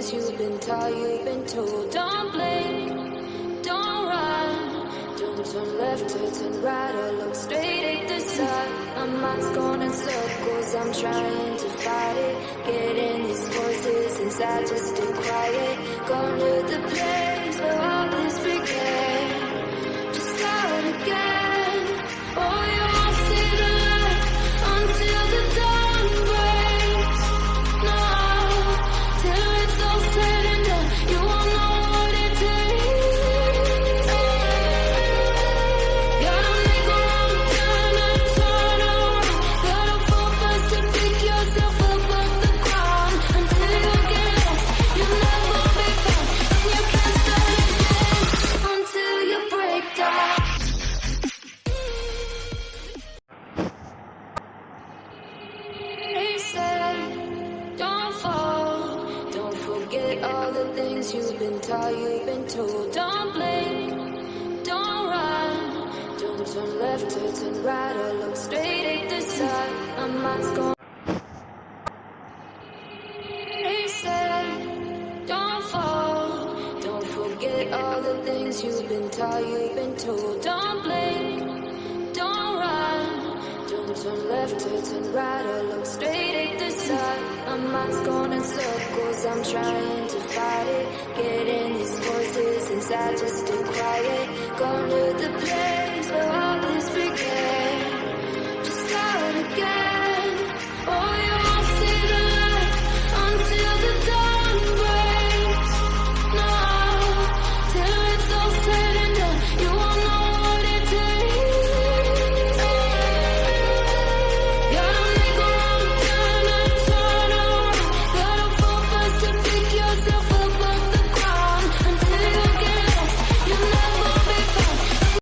things you've been taught, you've been told. Don't blink, don't run, don't turn left or turn right or look straight at the sun. My mind's going in circles, I'm trying to fight it. Getting these voices inside to stay quiet. Going to the place where all this began. Just start again. Oh, you won't see the light until the dawn breaks. No, till it's all said and done, you won't know what it takes. Gotta make a wrong turn and turn around. Gotta fall fast to pick yourself up off the ground. Until you get lost, you'll never be found. And you can't start again until you break down. They said, don't fall, don't forget all the things you've been taught, you've been told. Don't blink, don't run, don't turn left or turn right or look straight at the sun. My mind's gone. They said, don't fall, don't forget all the things you've been taught, you've been told. Don't blink, don't run, don't turn left or turn right or look straight at the sun. My mind's going in circles, I'm trying to fight it. Getting these voices inside to stay quiet. Going to the place